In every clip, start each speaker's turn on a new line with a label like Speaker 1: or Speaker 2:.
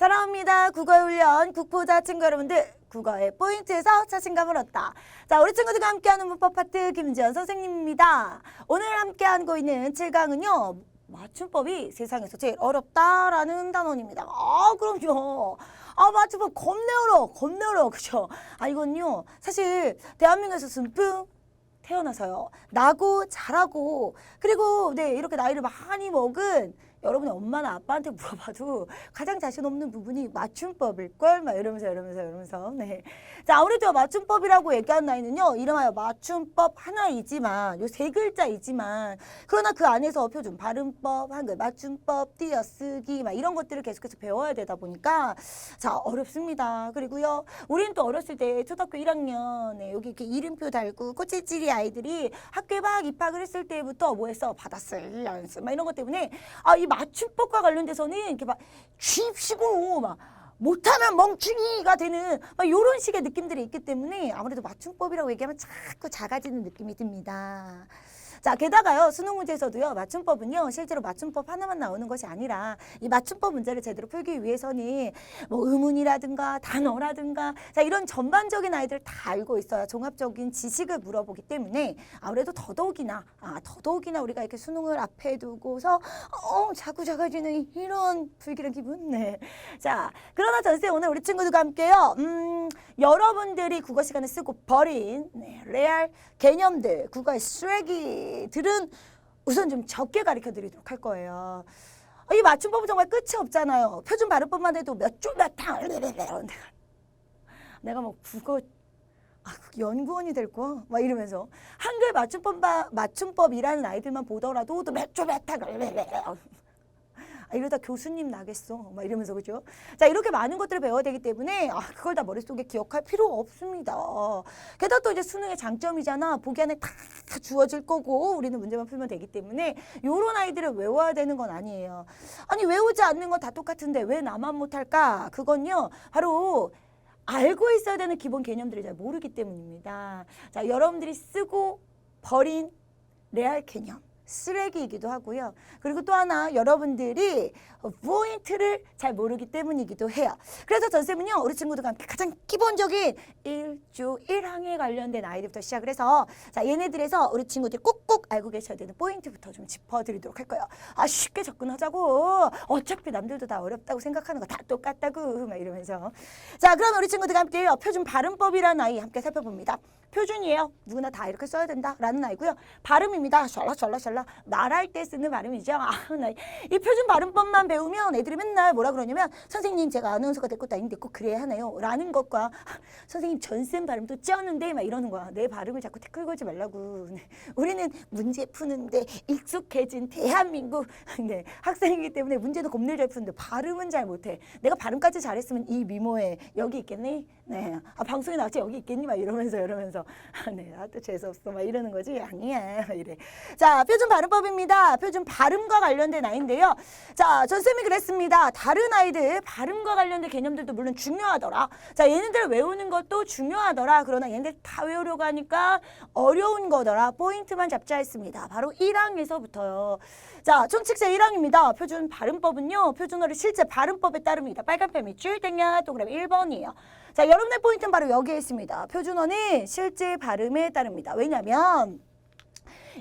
Speaker 1: 사랑합니다. 국어훈련 국보자 친구 여러분들, 국어의 포인트에서 자신감을 얻다. 자, 우리 친구들과 함께하는 문법 파트 김지연 선생님입니다. 오늘 함께하고 있는 7강은요. 맞춤법이 세상에서 제일 어렵다라는 단원입니다. 그럼요. 맞춤법 겁내 어려워. 그죠? 이건요. 사실 대한민국에서 순풍 태어나서요. 나고 자라고 그리고 이렇게 나이를 많이 먹은 여러분의 엄마나 아빠한테 물어봐도 가장 자신 없는 부분이 맞춤법일걸? 막 이러면서. 네. 자, 아무래도 맞춤법이라고 얘기한 나이는요, 이름하여 맞춤법 하나이지만, 요 세 글자이지만, 그러나 그 안에서 표준 발음법, 한글 맞춤법, 띄어쓰기, 막 이런 것들을 계속해서 배워야 되다 보니까, 자, 어렵습니다. 그리고요, 우리는 또 어렸을 때 초등학교 1학년, 여기 이렇게 이름표 달고 꼬질찔이 아이들이 학교에 막 입학을 했을 때부터 뭐 했어? 받았을 연습, 막 이런 것 때문에, 이 맞춤법과 관련돼서는 이렇게 막 취입식으로 막 못하면 멍충이가 되는 막 이런 식의 느낌들이 있기 때문에 아무래도 맞춤법이라고 얘기하면 자꾸 작아지는 느낌이 듭니다. 자, 게다가요, 수능 문제에서도요, 맞춤법은요, 실제로 맞춤법 하나만 나오는 것이 아니라 이 맞춤법 문제를 제대로 풀기 위해서는 뭐 의문이라든가 단어라든가 자, 이런 전반적인 아이들 다 알고 있어야 종합적인 지식을 물어보기 때문에 아무래도 더더욱이나 우리가 이렇게 수능을 앞에 두고서 자꾸 작아지는 이런 불길한 기분. 네. 자, 그러나 전세 오늘 우리 친구들과 함께요. 여러분들이 국어 시간에 쓰고 버린 레알 개념들, 국어의 쓰레기들은 우선 좀 적게 가르쳐 드리도록 할 거예요. 이 맞춤법은 정말 끝이 없잖아요. 표준 발음법만 해도 몇 줄 몇 탕. 내가 뭐 국어 연구원이 될 거야? 막 이러면서 한글 맞춤법이라는 아이들만 보더라도 또 몇 줄 몇 탕. 이러다 교수님 나겠어. 막 이러면서, 그죠? 자, 이렇게 많은 것들을 배워야 되기 때문에, 그걸 다 머릿속에 기억할 필요 없습니다. 게다가 또 이제 수능의 장점이잖아. 보기 안에 다 주어질 거고, 우리는 문제만 풀면 되기 때문에, 요런 아이들을 외워야 되는 건 아니에요. 아니, 외우지 않는 건 다 똑같은데, 왜 나만 못할까? 그건요, 바로, 알고 있어야 되는 기본 개념들을 잘 모르기 때문입니다. 자, 여러분들이 쓰고 버린 레알 개념. 쓰레기이기도 하고요. 그리고 또 하나 여러분들이 포인트를 잘 모르기 때문이기도 해요. 그래서 전쌤은요. 우리 친구들과 함께 가장 기본적인 1조 1항에 관련된 아이들부터 시작을 해서 자, 얘네들에서 우리 친구들이 꼭꼭 알고 계셔야 되는 포인트부터 좀 짚어드리도록 할 거예요. 쉽게 접근하자고. 어차피 남들도 다 어렵다고 생각하는 거 다 똑같다고 막 이러면서. 자, 그럼 우리 친구들과 함께요. 표준 발음법이라는 아이 함께 살펴봅니다. 표준이에요. 누구나 다 이렇게 써야 된다라는 아이고요. 발음입니다. 샬라샬라샬라. 말할 때 쓰는 발음이죠. 이 표준 발음법만 배우면 애들이 맨날 뭐라 그러냐면 선생님 제가 아나운서가 될 것도 아닌데 꼭 그래야 하나요? 라는 것과 선생님 전쌤 발음도 쩌는데 막 이러는 거야. 내 발음을 자꾸 태클 걸지 말라고. 우리는 문제 푸는데 익숙해진 대한민국 학생이기 때문에 문제도 겁내 잘 푸는데 발음은 잘 못해. 내가 발음까지 잘했으면 이 미모에 여기 있겠니? 방송에 나왔지 여기 있겠니? 막 이러면서 또 재수없어 막 이러는 거지. 아니야 이래. 자, 표준 발음법입니다. 표준 발음과 관련된 아이인데요. 자, 전쌤이 그랬습니다. 다른 아이들 발음과 관련된 개념들도 물론 중요하더라. 자, 얘네들 외우는 것도 중요하더라. 그러나 얘네들 다 외우려고 하니까 어려운 거더라. 포인트만 잡자 했습니다. 바로 1항에서부터요. 자, 총칙제 1항입니다. 표준 발음법은요. 표준어를 실제 발음법에 따릅니다. 빨간펜 밑줄 땡냐 동그라미 1번이에요. 자, 여러분의 포인트는 바로 여기에 있습니다. 표준어는 실제 발음에 따릅니다. 왜냐면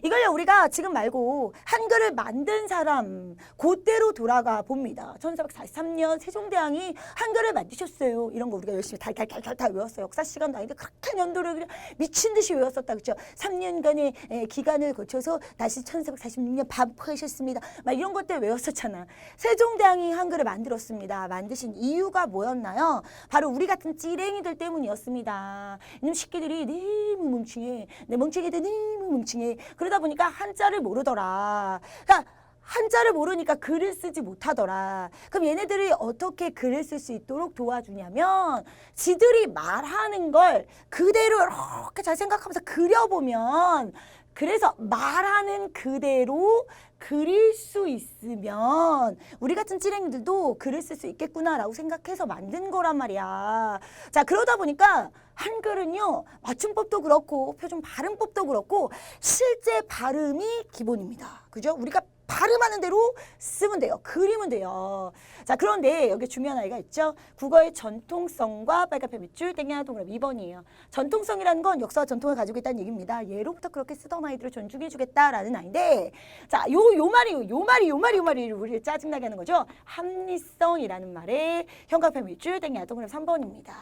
Speaker 1: 이걸요 우리가 지금 말고 한글을 만든 사람 그때로 돌아가 봅니다. 1443년 세종대왕이 한글을 만드셨어요. 이런 거 우리가 열심히 달달달달 외웠어요. 역사 시간도 아닌데 그렇게 연도를 그냥 미친 듯이 외웠었다. 그렇죠? 3년간의 기간을 거쳐서 다시 1446년 반포하셨습니다. 막 이런 것들 외웠었잖아. 세종대왕이 한글을 만들었습니다. 만드신 이유가 뭐였나요? 바로 우리 같은 찌랭이들 때문이었습니다. 이놈 새끼들이 너무 멍청해. 내 멍청이들 너무 멍청해. 그러다 보니까 한자를 모르더라. 그러니까 한자를 모르니까 글을 쓰지 못하더라. 그럼 얘네들이 어떻게 글을 쓸 수 있도록 도와주냐면 지들이 말하는 걸 그대로 이렇게 잘 생각하면서 그려보면 그래서 말하는 그대로 그릴 수 있으면 우리 같은 찌랭이들도 글을 쓸 수 있겠구나라고 생각해서 만든 거란 말이야. 자, 그러다 보니까 한글은요. 맞춤법도 그렇고 표준 발음법도 그렇고 실제 발음이 기본입니다. 그죠? 우리가 발음하는 대로 쓰면 돼요. 그리면 돼요. 자, 그런데 여기 중요한 아이가 있죠. 국어의 전통성과 빨간표 밑줄 땡겨나 동그라미 2번이에요. 전통성이라는 건 역사와 전통을 가지고 있다는 얘기입니다. 예로부터 그렇게 쓰던 아이들을 존중해주겠다라는 아이인데, 자, 요 말이 우리를 짜증나게 하는 거죠. 합리성이라는 말에 현관표 밑줄 땡겨나 동그라미 3번입니다.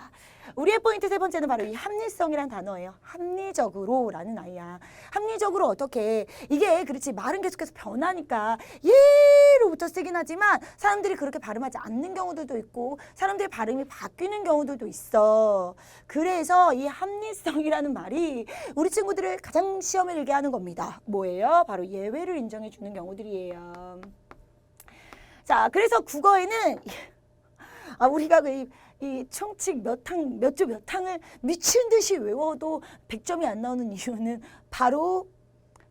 Speaker 1: 우리의 포인트 세 번째는 바로 이 합리성이란 단어예요. 합리적으로라는 아이야. 합리적으로 어떻게, 이게 그렇지 말은 계속해서 변하니까 예로부터 쓰긴 하지만 사람들이 그렇게 발음하지 않는 경우들도 있고 사람들의 발음이 바뀌는 경우들도 있어. 그래서 이 합리성이라는 말이 우리 친구들을 가장 시험에 들게 하는 겁니다. 뭐예요? 바로 예외를 인정해 주는 경우들이에요. 자, 그래서 국어에는 우리가 이 총칙 몇 조 몇 항을 미친 듯이 외워도 100점이 안 나오는 이유는 바로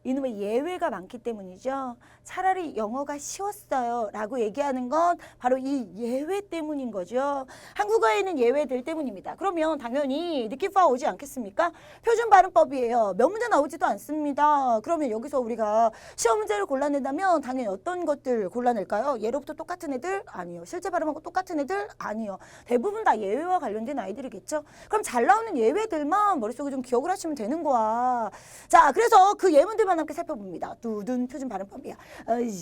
Speaker 1: 이놈의 예외가 많기 때문이죠. 차라리 영어가 쉬웠어요 라고 얘기하는 건 바로 이 예외 때문인 거죠. 한국어에는 예외들 때문입니다. 그러면 당연히 느낌파 오지 않겠습니까? 표준 발음법이에요. 몇 문제 나오지도 않습니다. 그러면 여기서 우리가 시험 문제를 골라낸다면 당연히 어떤 것들 골라낼까요? 예로부터 똑같은 애들? 아니요. 실제 발음하고 똑같은 애들? 아니요. 대부분 다 예외와 관련된 아이들이겠죠. 그럼 잘 나오는 예외들만 머릿속에 좀 기억을 하시면 되는 거야. 자, 그래서 그 예문들만 함께 살펴봅니다. 두둔 표준 발음법이야.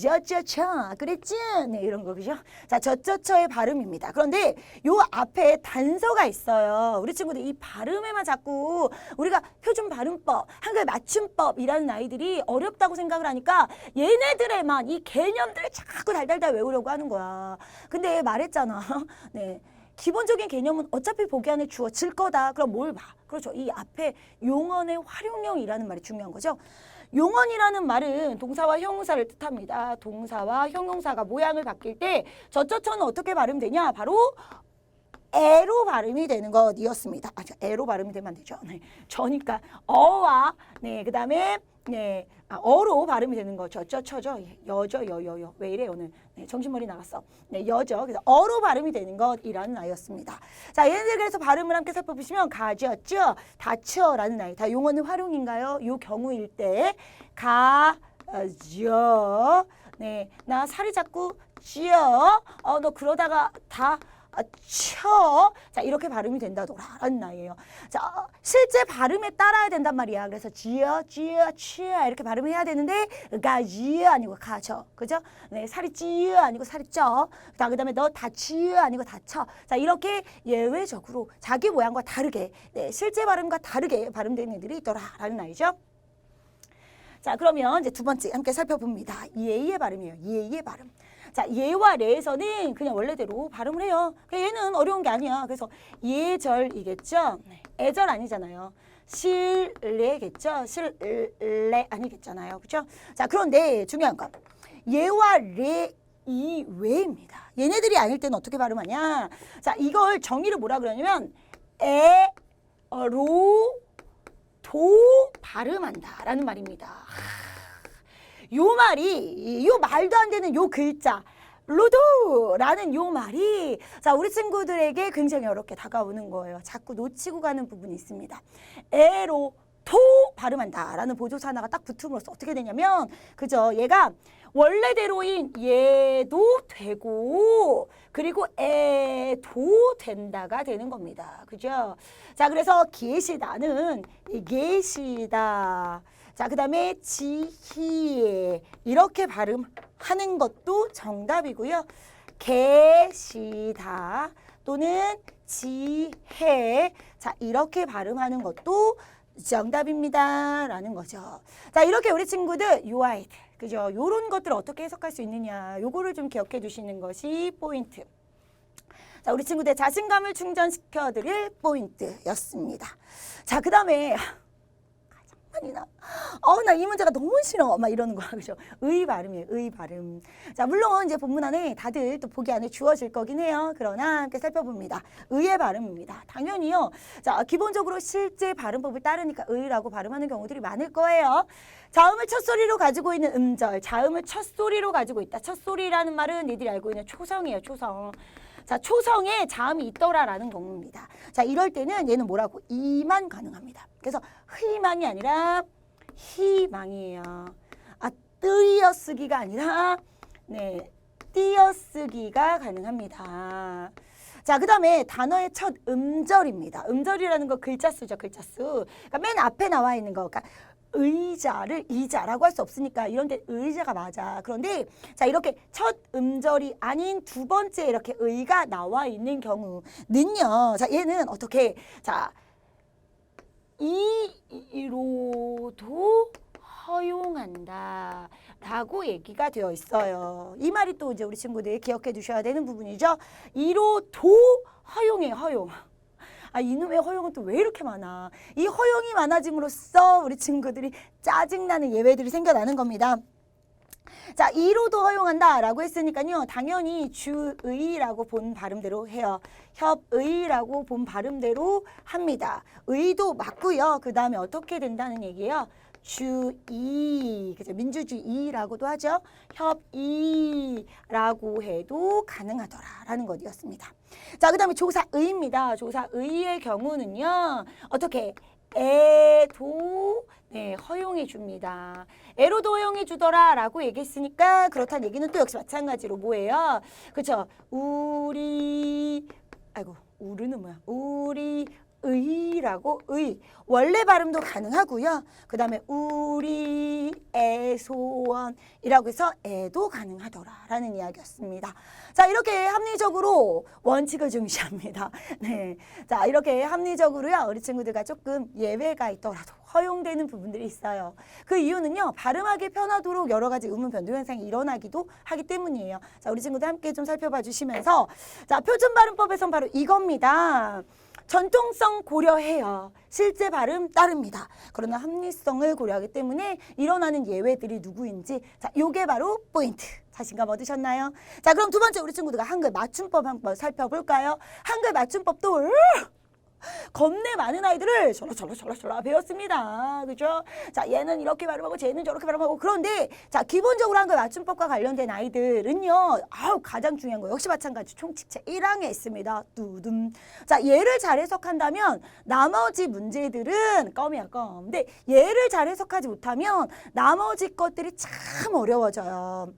Speaker 1: 저저처 그랬지? 네, 이런 거 그죠? 자, 저저처의 발음입니다. 그런데 요 앞에 단서가 있어요. 우리 친구들 이 발음에만 자꾸 우리가 표준 발음법, 한글 맞춤법이라는 아이들이 어렵다고 생각을 하니까 얘네들에만 이 개념들을 자꾸 달달달 외우려고 하는 거야. 근데 말했잖아. 네. 기본적인 개념은 어차피 보기 안에 주어질 거다. 그럼 뭘 봐? 그렇죠. 이 앞에 용언의 활용형이라는 말이 중요한 거죠. 용언이라는 말은 동사와 형용사를 뜻합니다. 동사와 형용사가 모양을 바뀔 때 저저처는 어떻게 발음되냐? 바로 에로 발음이 되는 것이었습니다. 에로 발음이 되면 안 되죠. 네. 저니까 어와 그다음에 어로 발음이 되는 거. 저저처죠. 여죠. 여여여. 왜 이래 오늘. 정신머리 나갔어. 여죠. 그래서 어로 발음이 되는 것이라는 아이였습니다. 자, 얘네들 그래서 발음을 함께 살펴보시면 가졌죠. 다쳐라는 아이. 다 용언의 활용인가요? 요 경우일 때 가져. 나 살이 자꾸 찌어. 너 그러다가 다 쳐. 자, 이렇게 발음이 된다더라라는 아이예요. 자, 실제 발음에 따라야 된단 말이야. 그래서 지어, 치어 이렇게 발음을 해야 되는데 가지어 아니고 가져. 그죠? 네, 살이 찌어 아니고 살이 쪄. 그다음에 너 다치어 아니고 다쳐. 자, 이렇게 예외적으로 자기 모양과 다르게 실제 발음과 다르게 발음되는 애들이 있더라라는 아이죠. 자, 그러면 이제 두 번째 함께 살펴봅니다. 예의 발음이에요. 예의 발음. 자, 예와 레에서는 그냥 원래대로 발음을 해요. 얘는 어려운 게 아니야. 그래서 예절이겠죠. 애절 아니잖아요. 실례겠죠. 실례 아니겠잖아요. 그렇죠? 자, 그런데 중요한 건 예와 레 이외입니다. 얘네들이 아닐 때는 어떻게 발음하냐? 자, 이걸 정의를 뭐라 그러냐면 에로 도 발음한다라는 말입니다. 요 말이 요 말도 안 되는 요 글자 로도라는 요 말이 자, 우리 친구들에게 굉장히 어렵게 다가오는 거예요. 자꾸 놓치고 가는 부분이 있습니다. 에로 토 발음한다라는 보조사 하나가 딱 붙음으로써 어떻게 되냐면 그죠? 얘가 원래대로인 얘도 되고 그리고 에도 된다가 되는 겁니다. 그죠? 자, 그래서 계시다는 계시다. 자, 그 다음에 지희 이렇게 발음하는 것도 정답이고요. 계시다 또는 지혜 자, 이렇게 발음하는 것도 정답입니다 라는 거죠. 자, 이렇게 우리 친구들 요 아이들 그죠? 요런 것들을 어떻게 해석할 수 있느냐 요거를 좀 기억해 두시는 것이 포인트. 자, 우리 친구들 자신감을 충전시켜 드릴 포인트였습니다. 자, 그 다음에 나 이 문제가 너무 싫어 막 이러는 거야. 그죠? 의 발음이에요. 의 발음. 자, 물론 이제 본문 안에 다들 또 보기 안에 주어질 거긴 해요. 그러나 함께 살펴봅니다. 의의 발음입니다. 당연히요. 자, 기본적으로 실제 발음법을 따르니까 의라고 발음하는 경우들이 많을 거예요. 자음을 첫소리로 가지고 있는 음절. 자음을 첫소리로 가지고 있다. 첫소리라는 말은 니들이 알고 있는 초성이에요. 초성. 자, 초성에 자음이 있더라라는 겁니다. 자, 이럴 때는 얘는 뭐라고? 이만 가능합니다. 그래서 희망이 아니라 희망이에요. 띄어쓰기가 아니라 네, 띄어쓰기가 가능합니다. 자, 그 다음에 단어의 첫 음절입니다. 음절이라는 거 글자 수죠, 글자 수. 그러니까 맨 앞에 나와 있는 거. 그러니까 의자를 이자라고 할 수 없으니까 이런 데 의자가 맞아. 그런데 자, 이렇게 첫 음절이 아닌 두 번째 이렇게 의가 나와 있는 경우는요. 자, 얘는 어떻게? 자, 이로도 허용한다 라고 얘기가 되어 있어요. 이 말이 또 이제 우리 친구들 기억해 두셔야 되는 부분이죠. 이로도 허용해, 허용. 아, 이놈의 허용은 또 왜 이렇게 많아? 이 허용이 많아짐으로써 우리 친구들이 짜증나는 예외들이 생겨나는 겁니다. 자, 이로도 허용한다 라고 했으니까요. 당연히 주의라고 본 발음대로 해요. 협의라고 본 발음대로 합니다. 의도 맞고요. 그 다음에 어떻게 된다는 얘기예요? 주의, 그죠? 민주주의라고도 하죠. 협의라고 해도 가능하더라라는 것이었습니다. 자, 그 다음에 조사의입니다. 조사의의 경우는요. 어떻게? 애도 네, 허용해 줍니다. 애로도 허용해 주더라 라고 얘기했으니까 그렇다는 얘기는 또 역시 마찬가지로 뭐예요? 그쵸? 우리는 뭐야? 우리 의라고 의 원래 발음도 가능하고요. 그 다음에 우리 애소원이라고 해서 애도 가능하더라라는 이야기였습니다. 자, 이렇게 합리적으로 원칙을 중시합니다. 네, 자, 이렇게 합리적으로요. 우리 친구들과 조금 예외가 있더라도 허용되는 부분들이 있어요. 그 이유는요. 발음하기 편하도록 여러 가지 의문 변동 현상이 일어나기도 하기 때문이에요. 자, 우리 친구들 함께 좀 살펴봐 주시면서 자, 표준 발음법에선 바로 이겁니다. 전통성 고려해요. 실제 발음 따릅니다. 그러나 합리성을 고려하기 때문에 일어나는 예외들이 누구인지 자, 요게 바로 포인트. 자신감 얻으셨나요? 자, 그럼 두 번째 우리 친구들과 한글 맞춤법 한번 살펴볼까요? 한글 맞춤법도 겁내 많은 아이들을 졸라 배웠습니다. 그죠? 자, 얘는 이렇게 발음하고 쟤는 저렇게 발음하고 그런데 자, 기본적으로 한글 맞춤법과 관련된 아이들은요. 가장 중요한 거 역시 마찬가지 총칙 제1항에 있습니다. 뚜둠. 자, 얘를 잘 해석한다면 나머지 문제들은 껌이야, 껌. 근데 얘를 잘 해석하지 못하면 나머지 것들이 참 어려워져요.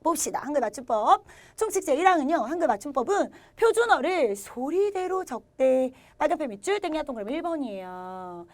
Speaker 1: 봅시다. 한글 맞춤법. 총칙 제1항은요. 한글 맞춤법은 표준어를 소리대로 적대. 빨간펜 밑줄 땡이 동그라미 1번이에요.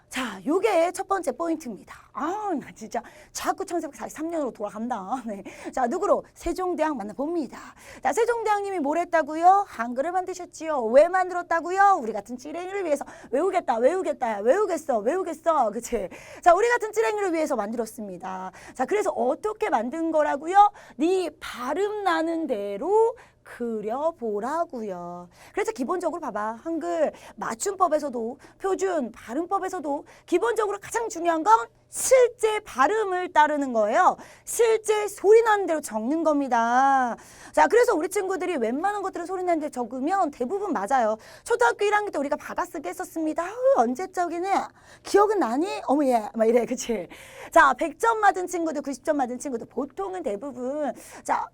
Speaker 1: 자, 요게 첫 번째 포인트입니다. 나 진짜 자꾸 1943년으로 돌아간다. 네. 자, 누구로? 세종대왕 만나봅니다. 자, 세종대왕님이 뭘 했다고요? 한글을 만드셨지요. 왜 만들었다고요? 우리 같은 찌랭이를 위해서 외우겠어. 그치? 자, 우리 같은 찌랭이를 위해서 만들었습니다. 자, 그래서 어떻게 만든 거라고요? 네 발음 나는 대로 그려보라고요. 그래서 기본적으로 봐봐. 한글 맞춤법에서도 표준 발음법에서도 기본적으로 가장 중요한 건 실제 발음을 따르는 거예요. 실제 소리 나는 대로 적는 겁니다. 자, 그래서 우리 친구들이 웬만한 것들을 소리 나는 대로 적으면 대부분 맞아요. 초등학교 1학년 때 우리가 받아쓰기 했었습니다. 언제적이네? 기억은 나니? 어머 얘 막 이래. 그치? 자, 100점 맞은 친구들 90점 맞은 친구들 보통은 대부분 자,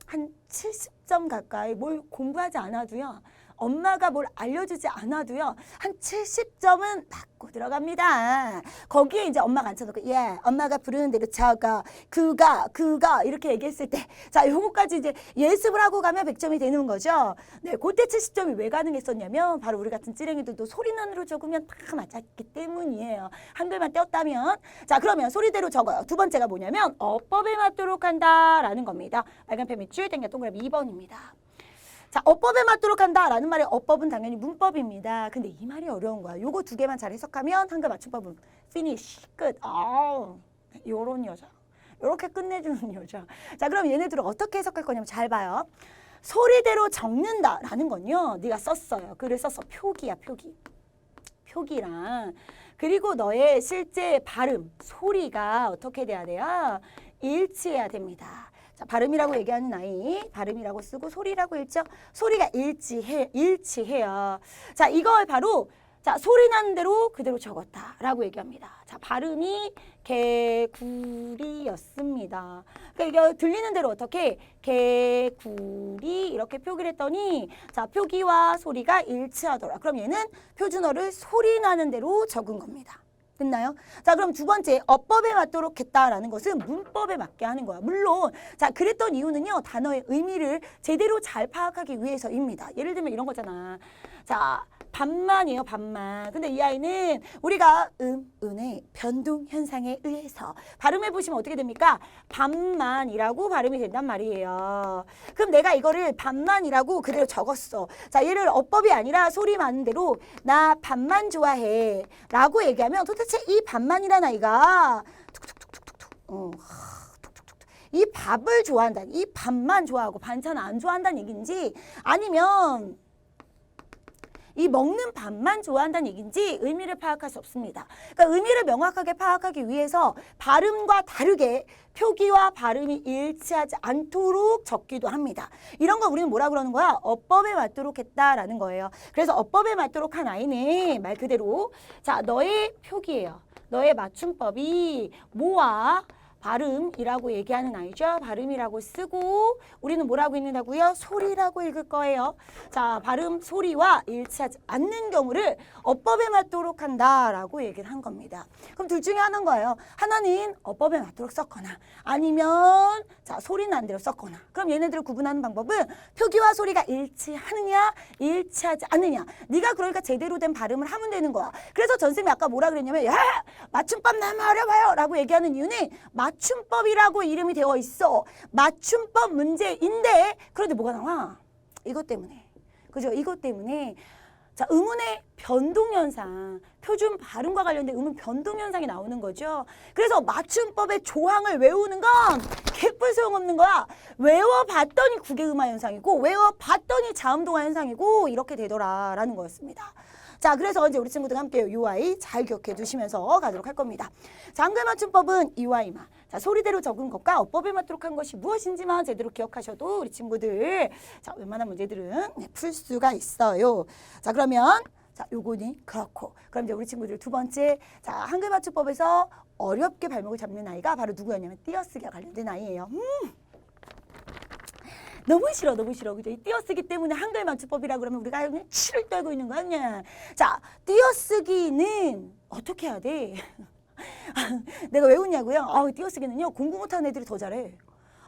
Speaker 1: 한 70점 가까이 뭘 공부하지 않아도요. 엄마가 뭘 알려주지 않아도요. 한 70점은 맞고 들어갑니다. 거기에 이제 엄마가 앉혀놓고 예, 엄마가 부르는 대로 저거, 그거 이렇게 얘기했을 때 자, 요거까지 이제 예습을 하고 가면 100점이 되는 거죠. 네, 그때 70점이 왜 가능했었냐면 바로 우리 같은 찌랭이들도 소리난으로 적으면 다 맞았기 때문이에요. 한글만 떼었다면 자, 그러면 소리대로 적어요. 두 번째가 뭐냐면 어법에 맞도록 한다라는 겁니다. 빨간펜 밑줄 땡겨 동그라미 2번입니다. 자, 어법에 맞도록 한다라는 말의 어법은 당연히 문법입니다. 근데 이 말이 어려운 거야. 요거 두 개만 잘 해석하면 한글 맞춤법은 피니쉬 끝. 요런 여자. 요렇게 끝내주는 여자. 자, 그럼 얘네들은 어떻게 해석할 거냐면 잘 봐요. 소리대로 적는다라는 건요. 네가 썼어요. 글을 썼어. 표기야, 표기. 표기랑 그리고 너의 실제 발음, 소리가 어떻게 돼야 돼요? 일치해야 됩니다. 자, 발음이라고 얘기하는 아이, 발음이라고 쓰고 소리라고 읽죠? 소리가 일치해요. 자, 이걸 바로 자, 소리 나는 대로 그대로 적었다라고 얘기합니다. 자, 발음이 개구리였습니다. 그러니까 이거 들리는 대로 어떻게 개구리 이렇게 표기를 했더니 자, 표기와 소리가 일치하더라. 그럼 얘는 표준어를 소리 나는 대로 적은 겁니다. 됐나요? 자, 그럼 두 번째, 어법에 맞도록 했다라는 것은 문법에 맞게 하는 거야. 물론, 자, 그랬던 이유는요, 단어의 의미를 제대로 잘 파악하기 위해서입니다. 예를 들면 이런 거잖아. 자, 반만이에요, 반만. 근데 이 아이는 우리가 은의 변동 현상에 의해서 발음해 보시면 어떻게 됩니까? 반만이라고 발음이 된단 말이에요. 그럼 내가 이거를 반만이라고 그대로 적었어. 자, 얘를 어법이 아니라 소리 많은 대로 나 반만 좋아해 라고 얘기하면 도대체 이 반만이란 아이가 이 밥을 좋아한다는, 이 밥만 좋아하고 반찬 안 좋아한다는 얘기인지 아니면 이 먹는 밥만 좋아한다는 얘기인지 의미를 파악할 수 없습니다. 그러니까 의미를 명확하게 파악하기 위해서 발음과 다르게 표기와 발음이 일치하지 않도록 적기도 합니다. 이런 거 우리는 뭐라 그러는 거야? 어법에 맞도록 했다라는 거예요. 그래서 어법에 맞도록 한 아이는 말 그대로 자, 너의 표기예요. 너의 맞춤법이 뭐와 발음이라고 얘기하는 아이죠. 발음이라고 쓰고 우리는 뭐라고 읽는다고요? 소리라고 읽을 거예요. 자, 발음, 소리와 일치하지 않는 경우를 어법에 맞도록 한다라고 얘기를 한 겁니다. 그럼 둘 중에 하나인 거예요. 하나는 어법에 맞도록 썼거나 아니면 자, 소리 난 대로 썼거나. 그럼 얘네들을 구분하는 방법은 표기와 소리가 일치하느냐 일치하지 않느냐. 네가 그러니까 제대로 된 발음을 하면 되는 거야. 그래서 전쌤이 아까 뭐라 그랬냐면 야! 맞춤법 너무 어려워요 라고 얘기하는 이유는 맞춤법이라고 이름이 되어 있어. 맞춤법 문제인데 그런데 뭐가 나와? 이것 때문에. 그죠? 이것 때문에 자, 음운의 변동현상, 표준 발음과 관련된 음운 변동현상이 나오는 거죠. 그래서 맞춤법의 조항을 외우는 건 개뿔 소용없는 거야. 외워봤더니 국외음화 현상이고 외워봤더니 자음동화 현상이고 이렇게 되더라라는 거였습니다. 자, 그래서 이제 우리 친구들 함께 UI 잘 기억해 두시면서 가도록 할 겁니다. 자, 한글 맞춤법은 UI만. 자, 소리대로 적은 것과 어법에 맞도록 한 것이 무엇인지만 제대로 기억하셔도 우리 친구들 자, 웬만한 문제들은 풀 수가 있어요. 자, 그러면 자, 요거는 그렇고. 그럼 이제 우리 친구들 두 번째 자, 한글 맞춤법에서 어렵게 발목을 잡는 아이가 바로 누구였냐면 띄어쓰기와 관련된 아이예요. 너무 싫어, 너무 싫어. 그죠? 이 띄어쓰기 때문에 한글 맞춤법이라 그러면 우리가 그냥 치를 떨고 있는 거 아니야. 자, 띄어쓰기는 어떻게 해야 돼? 내가 왜 웃냐고요? 띄어쓰기는요, 공부 못하는 애들이 더 잘해.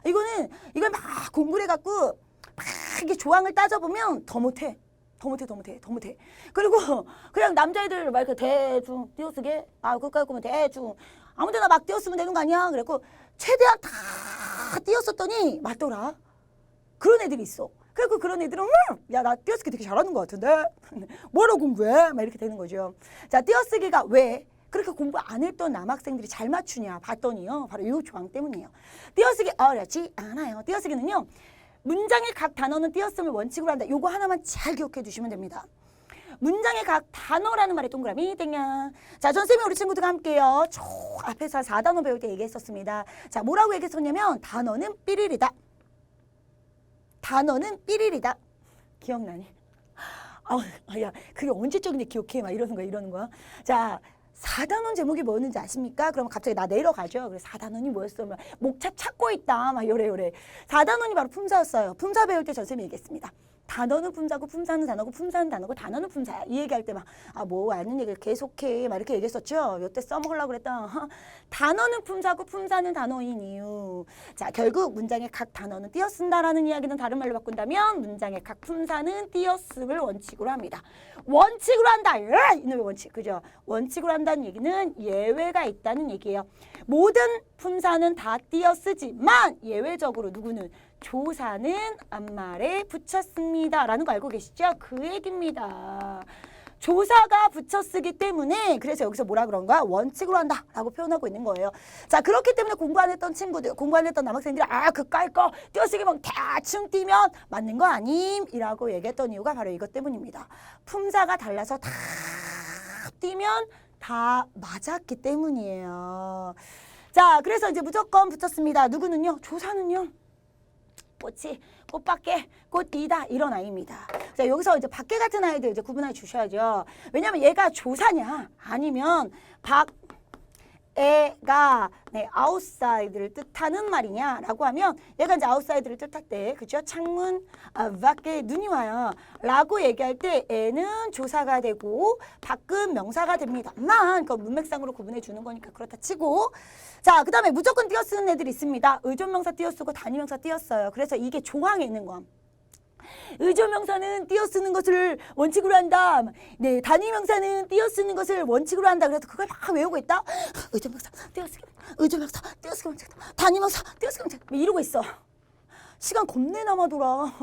Speaker 1: 이걸 막 공부를 해갖고, 막 이게 조항을 따져보면 더 못해. 더 못해. 그리고 그냥 남자애들 막 이렇게 대충 띄어쓰게, 그까지 보면 대충. 아무 데나 막 띄어쓰면 되는 거 아니야? 그래갖고, 최대한 다 띄었었더니 맞더라. 그런 애들이 있어. 그리고 그런 애들은 야, 나 띄어쓰기 되게 잘하는 것 같은데 뭐로 공부해? 막 이렇게 되는 거죠. 자, 띄어쓰기가 왜 그렇게 공부 안 했던 남학생들이 잘 맞추냐 봤더니요, 바로 이 조항 때문이에요. 띄어쓰기 어렵지 않아요. 띄어쓰기는요, 문장의 각 단어는 띄어쓰기를 원칙으로 한다. 요거 하나만 잘 기억해 두시면 됩니다. 문장의 각 단어라는 말에 동그라미 땡냐. 자, 전쌤이 우리 친구들과 함께요, 저 앞에서 4단어 배울 때 얘기했었습니다. 자, 뭐라고 얘기했었냐면 단어는 삐리리다. 단어는 삐리리다. 기억나니? 야, 그게 언제적인데 기억해? 막 이러는 거야. 자, 4단원 제목이 뭐였는지 아십니까? 그러면 갑자기 나 내려가죠. 그래서 4단원이 뭐였어? 목차 찾고 있다. 막 요래. 4단원이 바로 품사였어요. 품사 배울 때 전쌤이 얘기했습니다. 단어는 품사고 품사는 단어고 품사는 단어고 단어는 품사야. 이 얘기할 때 막 뭐 아는 얘기를 계속해 막 이렇게 얘기했었죠. 요때 써먹으려고 그랬다. 단어는 품사고 품사는 단어인 이유. 자, 결국 문장의 각 단어는 띄어쓴다라는 이야기는 다른 말로 바꾼다면 문장의 각 품사는 띄어쓰기를 원칙으로 합니다. 원칙으로 한다. 이놈의 원칙. 그죠? 원칙으로 한다는 얘기는 예외가 있다는 얘기예요. 모든 품사는 다 띄어쓰지만 예외적으로 누구는 조사는 앞말에 붙였습니다. 라는 거 알고 계시죠? 그 얘기입니다. 조사가 붙였쓰기 때문에 그래서 여기서 뭐라 그런 거야? 원칙으로 한다 라고 표현하고 있는 거예요. 자, 그렇기 때문에 공부 안 했던 친구들, 공부 안 했던 남학생들이 그까이 거 띄어쓰기 막 대충 띄면 맞는 거 아님? 이라고 얘기했던 이유가 바로 이것 때문입니다. 품사가 달라서 다 띄면 다 맞았기 때문이에요. 자, 그래서 이제 무조건 붙였습니다. 누구는요? 조사는요? 꽃이 꽃밖에 꽃이다 이런 아이입니다. 자, 여기서 이제 밖에 같은 아이들 이제 구분해 주셔야죠. 왜냐면 얘가 조사냐 아니면 애가 outside를 뜻하는 말이냐라고 하면 얘가 이제 outside를 뜻할 때 그죠? 창문 밖에 눈이 와요 라고 얘기할 때 애는 조사가 되고 밖은 명사가 됩니다만 그 문맥상으로 구분해 주는 거니까 그렇다 치고 자 그 다음에 무조건 띄어쓰는 애들이 있습니다. 의존명사 띄어쓰고 단위명사 띄어써요. 그래서 이게 조항에 있는 거 의존명사는 띄어쓰는 것을 원칙으로 한다. 네, 단위명사는 띄어쓰는 것을 원칙으로 한다. 그래서 그걸 막 외우고 있다. 의존명사 띄어쓰기, 의존명사 띄어쓰기 원칙, 단위명사 띄어쓰기 원칙 이러고 있어. 시간 겁내 남아돌아.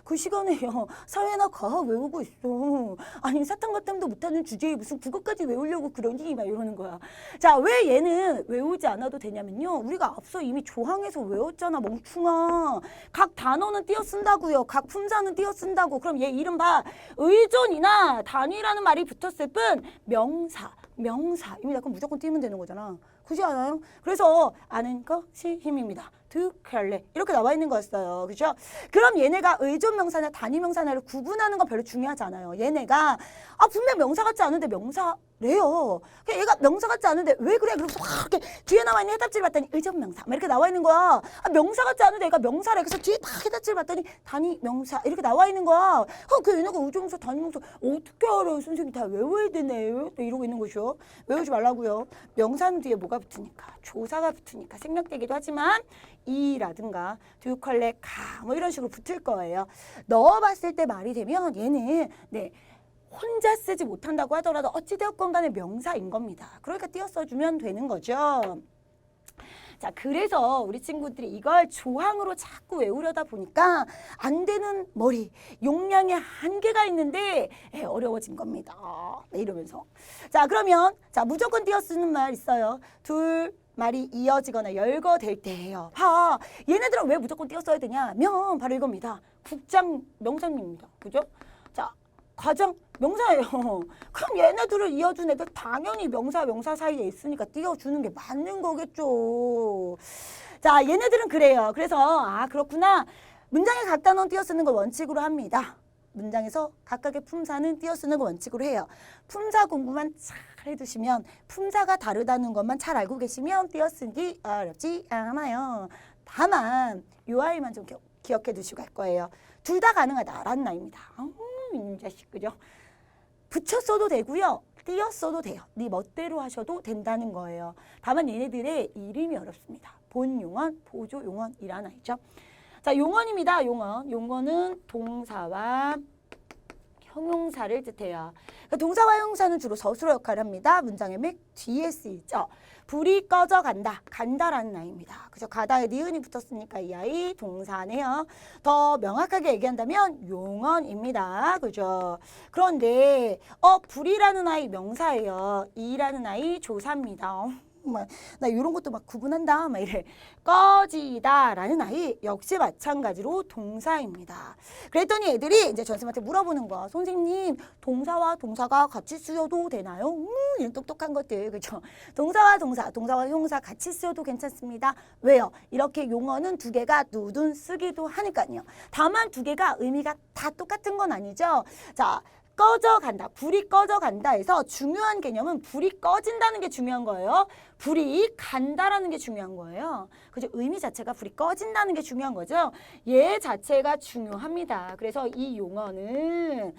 Speaker 1: 그 시간에 사회나 과학 외우고 있어. 아니 사탕과탐도 못하는 주제에 무슨 국어까지 외우려고 그러니 막 이러는 거야. 자, 왜 얘는 외우지 않아도 되냐면요. 우리가 앞서 이미 조항에서 외웠잖아 멍충아. 각 단어는 띄어쓴다고요. 각 품사는 띄어쓴다고. 그럼 얘 이름 봐. 의존이나 단위라는 말이 붙었을 뿐 명사입니다. 그럼 무조건 띄면 되는 거잖아. 그렇지 않아요? 그래서 아는 것이 힘입니다. 득할래 이렇게 나와 있는 거였어요. 그죠? 그럼 얘네가 의존명사나 단위명사나를 구분하는 건 별로 중요하지 않아요. 얘네가 분명 명사 같지 않은데 명사래요. 얘가 명사 같지 않은데 왜 그래? 그래서 막 이렇게 뒤에 나와 있는 해답지를 봤더니 의존명사 막 이렇게 나와 있는 거야. 명사 같지 않은데 얘가 명사래. 그래서 뒤에 딱 해답지를 봤더니 단위명사 이렇게 나와 있는 거야. 그 얘네가 의존명사 단위명사 어떻게 알아요? 선생님 다 외워야 되네. 이러고 있는 거죠. 외우지 말라고요. 명사는 뒤에 뭐가 붙으니까 조사가 붙으니까 생략되기도 하지만 이라든가 듀컬레 가 뭐 이런 식으로 붙을 거예요. 넣어봤을 때 말이 되면 얘는 혼자 쓰지 못한다고 하더라도 어찌되었건 간에 명사인 겁니다. 그러니까 띄어 써주면 되는 거죠. 자, 그래서 우리 친구들이 이걸 조항으로 자꾸 외우려다 보니까 안 되는 머리, 용량의 한계가 있는데 어려워진 겁니다. 이러면서. 자, 그러면 무조건 띄어 쓰는 말 있어요. 둘 말이 이어지거나 열거될 때예요. 봐, 얘네들은 왜 무조건 띄어 써야 되냐면 바로 이겁니다. 국장 명사입니다. 그죠? 자, 과장 명사예요. 그럼 얘네들을 이어준 애들 당연히 명사 사이에 있으니까 띄워주는 게 맞는 거겠죠. 자, 얘네들은 그래요. 그래서 그렇구나. 문장에 각 단어는 띄어쓰는 걸 원칙으로 합니다. 문장에서 각각의 품사는 띄어쓰는 걸 원칙으로 해요. 품사 공부만 잘 해두시면 품사가 다르다는 것만 잘 알고 계시면 띄어쓰기 어렵지 않아요. 다만 요 아이만 좀 기억해 두시고 갈 거예요. 둘 다 가능하다라는 아이입니다. 이 자식 그죠? 붙여 써도 되고요. 띄어 써도 돼요. 네 멋대로 하셔도 된다는 거예요. 다만 얘네들의 이름이 어렵습니다. 본용언, 보조용언이라는 아이죠. 자, 용언입니다. 용언은 동사와 형용사를 뜻해요. 그러니까 동사와 형용사는 주로 서술어 역할을 합니다. 문장의 맨 뒤에 쓰이죠. 불이 꺼져 간다라는 아이입니다. 그죠? 가다에 니은이 붙었으니까 이 아이 동사네요. 더 명확하게 얘기한다면 용언입니다. 그죠? 그런데 불이라는 아이 명사예요. 이라는 아이 조사입니다. 나 이런 것도 막 구분한다 막 이래. 꺼지다라는 아이 역시 마찬가지로 동사입니다. 그랬더니 애들이 이제 전쌤한테 물어보는 거야. 선생님 동사와 동사가 같이 쓰여도 되나요? 이런 똑똑한 것들 그렇죠. 동사와 형용사 같이 쓰여도 괜찮습니다. 왜요? 이렇게 용어는 두 개가 누둔 쓰기도 하니까요. 다만 두 개가 의미가 다 똑같은 건 아니죠. 자, 꺼져간다. 불이 꺼져간다 해서 중요한 개념은 불이 꺼진다는 게 중요한 거예요. 불이 간다라는 게 중요한 거예요. 그죠? 의미 자체가 불이 꺼진다는 게 중요한 거죠. 얘 자체가 중요합니다. 그래서 이 용어는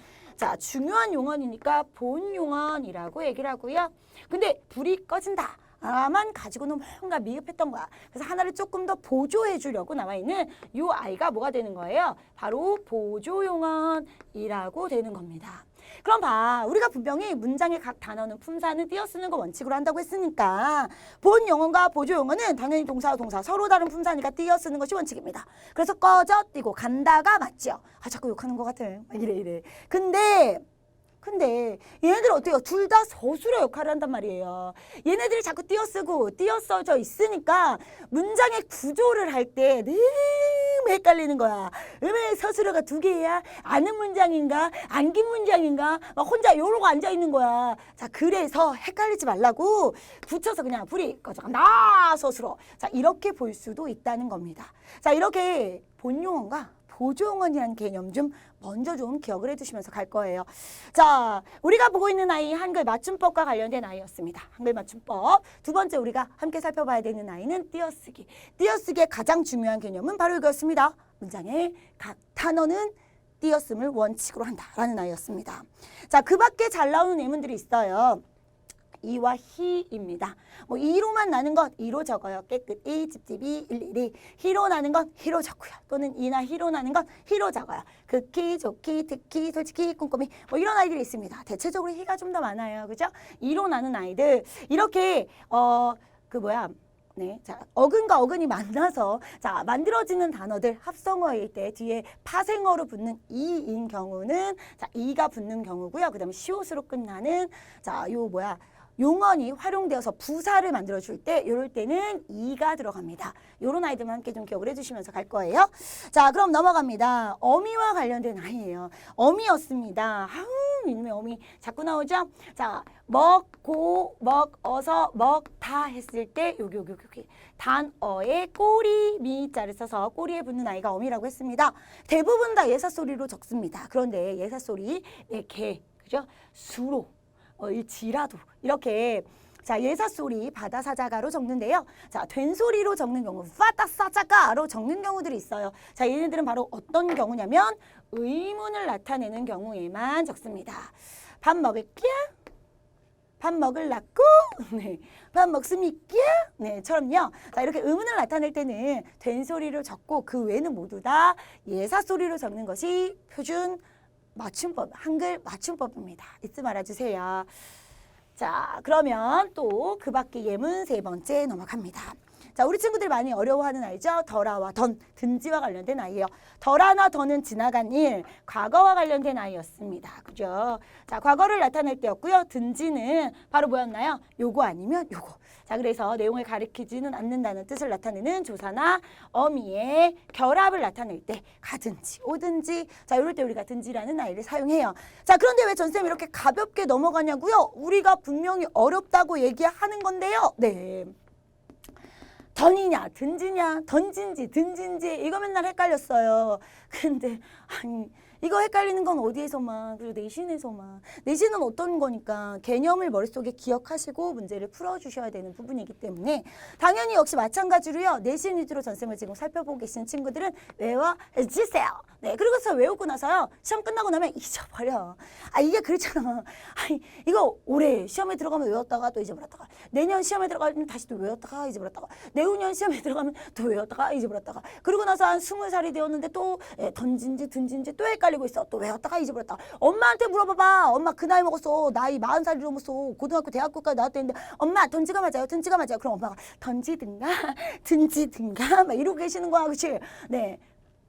Speaker 1: 중요한 용어니까 본용어이라고 얘기를 하고요. 근데 불이 꺼진다. 만 가지고는 뭔가 미흡했던 거야. 그래서 하나를 조금 더 보조해 주려고 나와 있는 이 아이가 뭐가 되는 거예요? 바로 보조용언이라고 되는 겁니다. 그럼 봐. 우리가 분명히 문장의 각 단어는 품사는 띄어쓰는 거 원칙으로 한다고 했으니까 본용언과 보조용언은 당연히 동사와 동사 서로 다른 품사니까 띄어쓰는 것이 원칙입니다. 그래서 꺼져 띄고 간다가 맞죠? 자꾸 욕하는 것 같아. 이래. 근데 얘네들 어때요? 둘 다 서술어 역할을 한단 말이에요. 얘네들이 자꾸 띄어쓰고 띄어써져 있으니까 문장의 구조를 할 때 너무 헷갈리는 거야. 왜 서술어가 두 개야? 아는 문장인가? 안긴 문장인가? 막 혼자 이러고 앉아있는 거야. 자, 그래서 헷갈리지 말라고 붙여서 그냥 불이 꺼져간다 서술어. 자, 이렇게 볼 수도 있다는 겁니다. 자, 이렇게 본용어가 보조응원이라는 개념 좀 먼저 좀 기억을 해두시면서 갈 거예요. 자, 우리가 보고 있는 아이 한글 맞춤법과 관련된 아이였습니다. 한글 맞춤법. 두 번째 우리가 함께 살펴봐야 되는 아이는 띄어쓰기. 띄어쓰기의 가장 중요한 개념은 바로 이것입니다. 문장의 각 단어는 띄어쓰기를 원칙으로 한다라는 아이였습니다. 자, 그 밖에 잘 나오는 예문들이 있어요. 이와 히입니다. 뭐 이로만 나는 것 이로 적어요. 깨끗이 찝찝이 일일이. 히로 나는 것 히로 적고요. 또는 이나 히로 나는 것 히로 적어요. 극히 좋기 특히 솔직히 꼼꼼히 뭐 이런 아이들이 있습니다. 대체적으로 히가 좀 더 많아요. 그죠? 이로 나는 아이들 이렇게 네, 자 어근과 어근이 만나서 자 만들어지는 단어들 합성어일 때 뒤에 파생어로 붙는 이인 경우는 자 이가 붙는 경우고요. 그다음에 시옷으로 끝나는 용언이 활용되어서 부사를 만들어줄 때 이럴 때는 이가 들어갑니다. 이런 아이들만 함께 좀 기억을 해주시면서 갈 거예요. 자, 그럼 넘어갑니다. 어미와 관련된 아이예요. 어미였습니다. 이놈의 어미 자꾸 나오죠? 자, 먹고, 먹어서, 먹다 했을 때 여기 단어에 꼬리, 미자를 써서 꼬리에 붙는 아이가 어미라고 했습니다. 대부분 다 예사소리로 적습니다. 그런데 예사소리, 개, 그죠? 수로. 지라도 이렇게 자 예사소리 바다사자가로 적는데요. 자 된소리로 적는 경우 파다사자가로 적는 경우들이 있어요. 자 얘네들은 바로 어떤 경우냐면 의문을 나타내는 경우에만 적습니다. 밥 먹을게? 밥 먹을라고? 네. 밥 먹습니까? 네, 처럼요. 자, 이렇게 의문을 나타낼 때는 된소리로 적고 그 외에는 모두 다 예사소리로 적는 것이 표준 맞춤법, 한글 맞춤법입니다. 잊지 말아주세요. 자, 그러면 또 그 밖에 예문 세 번째 넘어갑니다. 자, 우리 친구들 많이 어려워하는 아이죠. 덜아와 던, 든지와 관련된 아이예요. 덜아나 던은 지나간 일, 과거와 관련된 아이였습니다. 그죠? 자, 과거를 나타낼 때였고요. 든지는 바로 뭐였나요? 요거 아니면 요거. 자, 그래서 내용을 가리키지는 않는다는 뜻을 나타내는 조사나 어미의 결합을 나타낼 때 가든지 오든지 자, 이럴 때 우리가 든지라는 아이를 사용해요. 자, 그런데 왜 전쌤 이렇게 가볍게 넘어가냐고요? 우리가 분명히 어렵다고 얘기하는 건데요. 네. 던이냐 든지냐 던진지 든진지 이거 맨날 헷갈렸어요. 근데 아니 이거 헷갈리는 건 어디에서만 그리고 내신에서만 내신은 어떤 거니까 개념을 머릿속에 기억하시고 문제를 풀어주셔야 되는 부분이기 때문에 당연히 역시 마찬가지로요. 내신 위주로 전쌤을 지금 살펴보고 계신 친구들은 외워주세요. 네, 그리고서 외우고 나서요. 시험 끝나고 나면 잊어버려. 아 이게 그렇잖아. 아니 이거 올해 시험에 들어가면 외웠다가 또 잊어버렸다가 내년 시험에 들어가면 다시 또 외웠다가 잊어버렸다가 내후년 시험에 들어가면 또 외웠다가 잊어버렸다가 그리고 나서 한 20살이 되었는데 또 던진지 든진지 또 헷갈리고 있어. 또 외웠다가 잊어버렸다가 엄마한테 물어봐봐. 엄마 그 나이 먹었어. 나이 40살이 넘었어. 고등학교 대학교까지 나왔다는데 엄마 던지가 맞아요. 든지가 맞아요. 그럼 엄마가 던지든가 든지든가 막 이러고 계시는 거야. 그치? 네.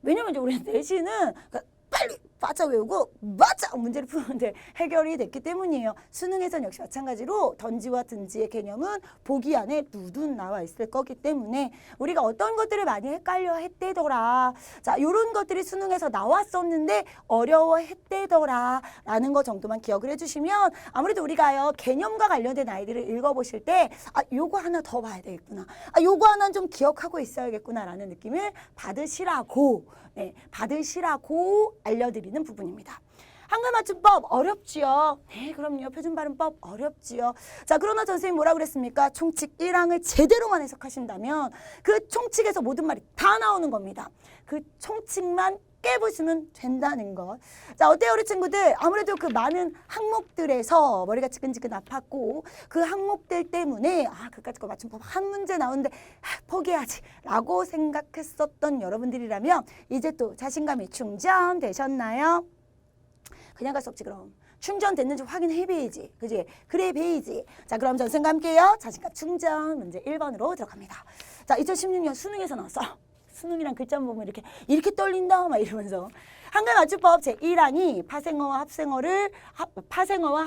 Speaker 1: 왜냐면 이제 우리 내신은 빨리 맞아 외우고 맞아 문제를 푸는데 해결이 됐기 때문이에요. 수능에서는 역시 마찬가지로 던지와 든지의 개념은 보기 안에 누둔 나와 있을 거기 때문에 우리가 어떤 것들을 많이 헷갈려 했대더라. 자, 이런 것들이 수능에서 나왔었는데 어려워 했대더라 라는 거 정도만 기억을 해주시면 아무래도 우리가요 개념과 관련된 아이들을 읽어보실 때 아, 요거 하나 더 봐야 되겠구나. 아, 요거 하나 좀 기억하고 있어야겠구나 라는 느낌을 받으시라고 알려드리는 부분입니다. 한글 맞춤법 어렵지요? 네, 그럼요. 표준 발음법 어렵지요. 자, 그러나 선생님 뭐라 그랬습니까? 총칙 1항을 제대로만 해석하신다면 그 총칙에서 모든 말이 다 나오는 겁니다. 그 총칙만 깨부수면 된다는 것. 자, 어때요 우리 친구들? 아무래도 그 많은 항목들에서 머리가 지근지근 아팠고 그 항목들 때문에 그까짓 거 맞춤법 한 문제 나오는데 포기하지 라고 생각했었던 여러분들이라면 이제 또 자신감이 충전되셨나요? 그냥 갈 수 없지 그럼. 충전됐는지 확인해봐야지. 그지? 그래 봐야지. 자, 그럼 전생과 함께요. 자신감 충전 문제 1번으로 들어갑니다. 자, 2016년 수능에서 나왔어. 수능이란 글자 보면 이렇게 떨린다 막 이러면서 한글 맞춤법 제1항이 파생어와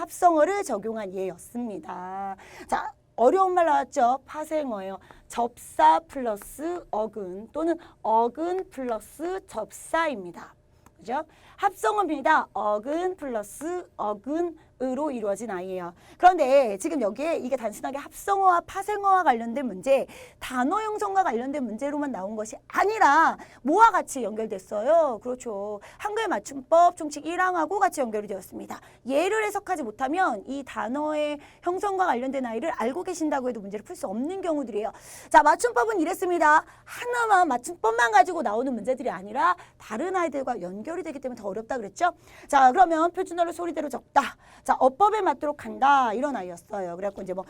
Speaker 1: 합성어를 적용한 예였습니다. 자, 어려운 말 나왔죠? 파생어예요. 접사 플러스 어근 또는 어근 플러스 접사입니다. 그죠? 합성어입니다. 어근 플러스 어근으로 이루어진 아이예요. 그런데 지금 여기에 이게 단순하게 합성어와 파생어와 관련된 문제, 단어 형성과 관련된 문제로만 나온 것이 아니라 뭐와 같이 연결됐어요? 그렇죠. 한글 맞춤법 총칙 1항하고 같이 연결이 되었습니다. 예를 해석하지 못하면 이 단어의 형성과 관련된 아이를 알고 계신다고 해도 문제를 풀 수 없는 경우들이에요. 자, 맞춤법은 이랬습니다. 하나만 맞춤법만 가지고 나오는 문제들이 아니라 다른 아이들과 연결이 되기 때문에 더 어렵다 그랬죠? 자, 그러면 표준어를 소리대로 적다. 자, 어법에 맞도록 한다. 이런 아이였어요. 그래갖고 이제 뭐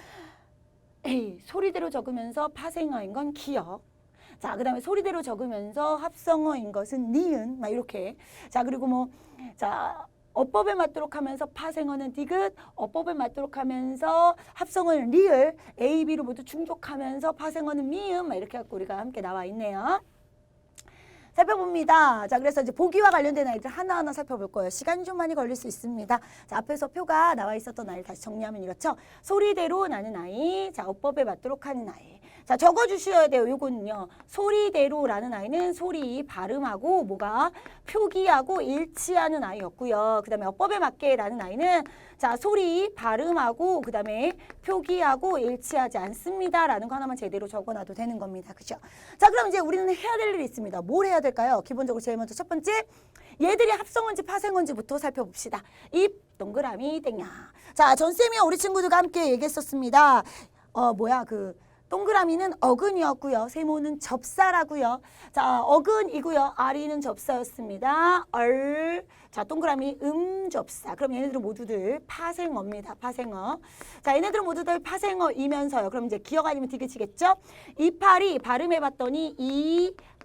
Speaker 1: 소리대로 적으면서 파생어인 건 기역. 자, 그 다음에 소리대로 적으면서 합성어인 것은 니은. 막 이렇게. 자, 그리고 뭐, 자, 어법에 맞도록 하면서 파생어는 디귿, 어법에 맞도록 하면서 합성어는 리을, A, B로 모두 충족하면서 파생어는 미음. 막 이렇게 갖고 우리가 함께 나와 있네요. 살펴봅니다. 자, 그래서 이제 보기와 관련된 아이들 하나하나 살펴볼 거예요. 시간이 좀 많이 걸릴 수 있습니다. 자, 앞에서 표가 나와 있었던 아이를 다시 정리하면 이렇죠. 소리대로 나는 아이, 자, 어법에 맞도록 하는 아이. 자, 적어주셔야 돼요. 요거는요. 소리대로라는 아이는 소리 발음하고 뭐가 표기하고 일치하는 아이였고요. 그 다음에 어법에 맞게라는 아이는 자, 소리 발음하고 그 다음에 표기하고 일치하지 않습니다라는 거 하나만 제대로 적어놔도 되는 겁니다. 그죠? 자, 그럼 이제 우리는 해야 될 일이 있습니다. 뭘 해야 될까요? 기본적으로 제일 먼저 첫 번째, 얘들이 합성어인지 파생어인지부터 살펴봅시다. 입 동그라미 땡야. 자, 전쌤이요 우리 친구들과 함께 얘기했었습니다. 동그라미는 어근이었고요. 세모는 접사라고요. 자, 어근이고요. 아리는 접사였습니다. 자, 동그라미 접사. 그럼 얘네들은 모두들 파생어입니다. 파생어. 자, 얘네들은 모두들 파생어이면서요. 그럼 이제 기억 아니면 디귿이겠죠? 이파리 발음해봤더니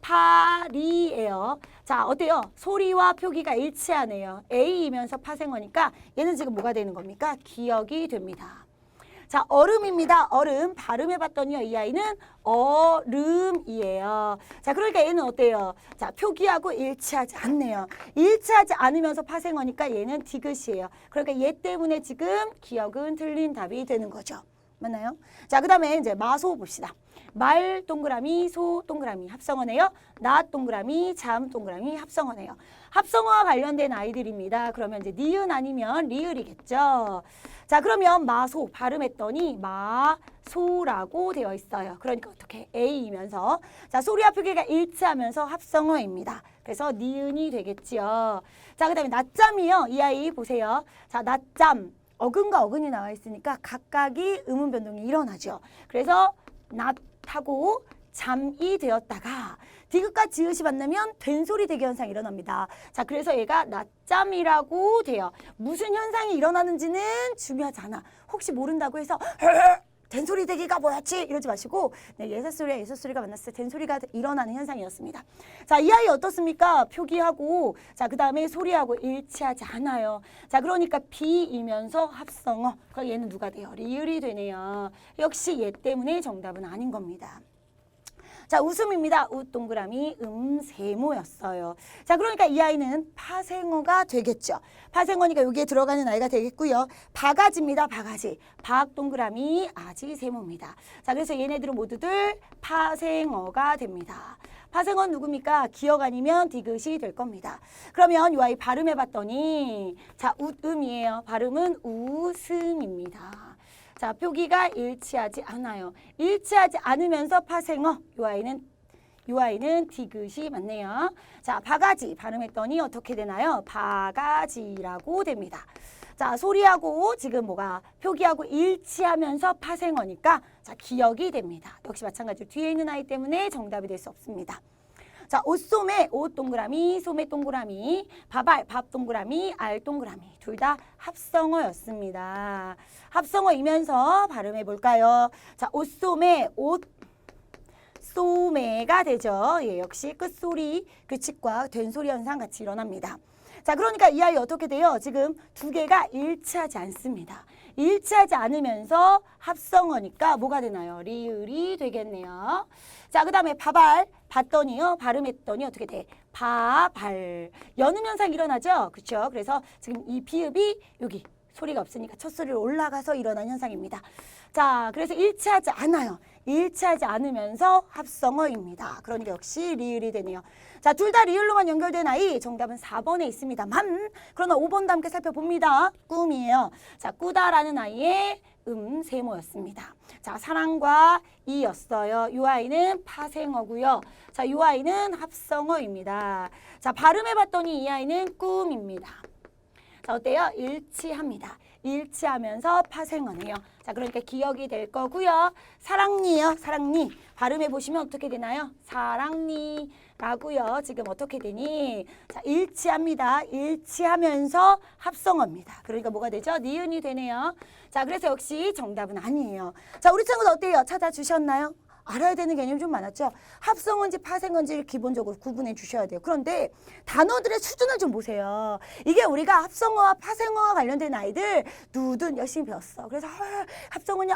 Speaker 1: 이파리예요. 자, 어때요? 소리와 표기가 일치하네요. A이면서 파생어니까 얘는 지금 뭐가 되는 겁니까? 기억이 됩니다. 자, 얼음입니다. 얼음. 발음해봤더니요. 이 아이는 얼음이에요. 자, 그러니까 얘는 어때요? 자, 표기하고 일치하지 않네요. 일치하지 않으면서 파생어니까 얘는 디귿이에요. 그러니까 얘 때문에 지금 기억은 틀린 답이 되는 거죠. 맞나요? 자, 그 다음에 이제 마소 봅시다. 말 동그라미 소 동그라미 합성어네요. 낮 동그라미 잠 동그라미 합성어네요. 합성어와 관련된 아이들입니다. 그러면 이제 니은 아니면 리을이겠죠. 자, 그러면 마소 발음했더니 마소라고 되어 있어요. 그러니까 어떻게 A이면서 자, 소리와 표기가 일치하면서 합성어입니다. 그래서 니은이 되겠지요. 자, 그 다음에 낮잠이요. 이 아이 보세요. 자, 낮잠. 어근과 어근이 나와 있으니까 각각이 음운 변동이 일어나죠. 그래서 낮하고 잠이 되었다가 디귿과 지읒이 만나면 된소리 대기 현상이 일어납니다. 자, 그래서 얘가 낮잠이라고 돼요. 무슨 현상이 일어나는지는 중요하지 않아. 혹시 모른다고 해서 된소리 대기가 뭐였지? 이러지 마시고 네, 예사소리와 예사소리가 만났을 때 된소리가 일어나는 현상이었습니다. 자, 이 아이 어떻습니까? 표기하고 자, 그 다음에 소리하고 일치하지 않아요. 자, 그러니까 B이면서 합성어. 그럼 얘는 누가 돼요? 리을이 되네요. 역시 얘 때문에 정답은 아닌 겁니다. 자, 웃음입니다. 웃 동그라미 세모였어요. 자, 그러니까 이 아이는 파생어가 되겠죠. 파생어니까 여기에 들어가는 아이가 되겠고요. 바가지입니다. 바가지. 박 동그라미 아지 세모입니다. 자, 그래서 얘네들은 모두들 파생어가 됩니다. 파생어는 누굽니까? 기억 아니면 디귿이 될 겁니다. 그러면 이 아이 발음해봤더니 자, 웃음이에요. 발음은 웃음입니다. 자, 표기가 일치하지 않아요. 일치하지 않으면서 파생어. 이 아이는 디귿이 맞네요. 자, 바가지 발음했더니 어떻게 되나요? 바가지라고 됩니다. 자, 소리하고 지금 뭐가 표기하고 일치하면서 파생어니까 자, 기억이 됩니다. 역시 마찬가지로 뒤에 있는 아이 때문에 정답이 될 수 없습니다. 자, 옷소매, 옷 동그라미, 소매 동그라미, 밥알, 밥 동그라미, 알 동그라미. 둘 다 합성어였습니다. 합성어이면서 발음해 볼까요? 자, 옷소매, 옷 소매가 되죠. 예, 역시 끝소리, 규칙과 된소리 현상 같이 일어납니다. 자, 그러니까 이 아이 어떻게 돼요? 지금 두 개가 일치하지 않습니다. 일치하지 않으면서 합성어니까 뭐가 되나요? 리을이 되겠네요. 자, 그 다음에 밥알, 봤더니요. 발음했더니 어떻게 돼? 바발. 연음 현상 일어나죠? 그렇죠? 그래서 지금 이 비읍이 여기 소리가 없으니까 첫 소리로 올라가서 일어난 현상입니다. 자, 그래서 일치하지 않아요. 일치하지 않으면서 합성어입니다. 그러니까 역시 리을이 되네요. 자, 둘 다 리을로만 연결된 아이 정답은 4번에 있습니다만 그러나 5번도 함께 살펴봅니다. 꿈이에요. 자, 꾸다라는 아이의 세모였습니다. 자, 사랑과 이였어요. 이 아이는 파생어고요. 자, 이 아이는 합성어입니다. 자, 발음해봤더니 이 아이는 꿈입니다. 자, 어때요? 일치합니다. 일치하면서 파생어네요. 자, 그러니까 기억이 될 거고요. 사랑니요. 사랑니. 발음해 보시면 어떻게 되나요? 사랑니 라고요. 지금 어떻게 되니? 자, 일치합니다. 일치하면서 합성어입니다. 그러니까 뭐가 되죠? 니은이 되네요. 자, 그래서 역시 정답은 아니에요. 자, 우리 친구들 어때요? 찾아주셨나요? 알아야 되는 개념이 좀 많았죠. 합성어인지 파생어인지를 기본적으로 구분해 주셔야 돼요. 그런데 단어들의 수준을 좀 보세요. 이게 우리가 합성어와 파생어와 관련된 아이들 누든 열심히 배웠어. 그래서 합성어냐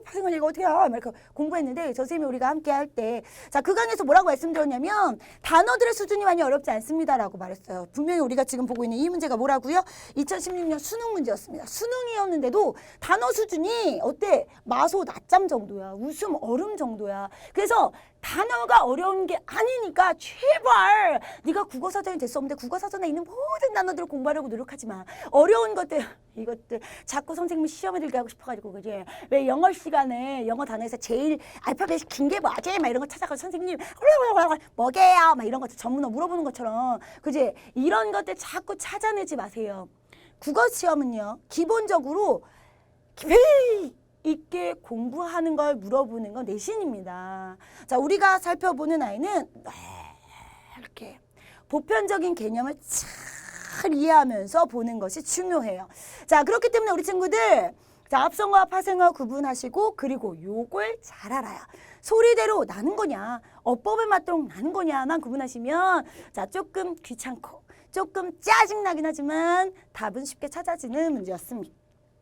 Speaker 1: 파생어냐 이거 어떻게 막 이렇게 공부했는데 저 선생님이 우리가 함께 할 때 자, 그 강에서 뭐라고 말씀드렸냐면 단어들의 수준이 많이 어렵지 않습니다라고 말했어요. 분명히 우리가 지금 보고 있는 이 문제가 뭐라고요? 2016년 수능 문제였습니다. 수능이었는데도 단어 수준이 어때? 마소 낮잠 정도야. 웃음 얼음 정도야. 그래서 단어가 어려운 게 아니니까 제발 네가 국어사전이 될 수 없는데 국어사전에 있는 모든 단어들을 공부하려고 노력하지 마. 어려운 것들 이것들 자꾸 선생님이 시험에 들게 하고 싶어가지고 그지? 왜 영어 시간에 영어 단어에서 제일 알파벳이 긴 게 뭐지? 막 이런 거 찾아가서 선생님 뭐게요? 막 이런 것들 전문어 물어보는 것처럼 그지? 이런 것들 자꾸 찾아내지 마세요. 국어 시험은요 기본적으로 있게 공부하는 걸 물어보는 건 내신입니다. 자, 우리가 살펴보는 아이는 이렇게 보편적인 개념을 잘 이해하면서 보는 것이 중요해요. 자, 그렇기 때문에 우리 친구들 자, 합성어와 파생어 구분하시고 그리고 요걸 잘 알아요. 소리대로 나는 거냐 어법에 맞도록 나는 거냐만 구분하시면 자, 조금 귀찮고 조금 짜증나긴 하지만 답은 쉽게 찾아지는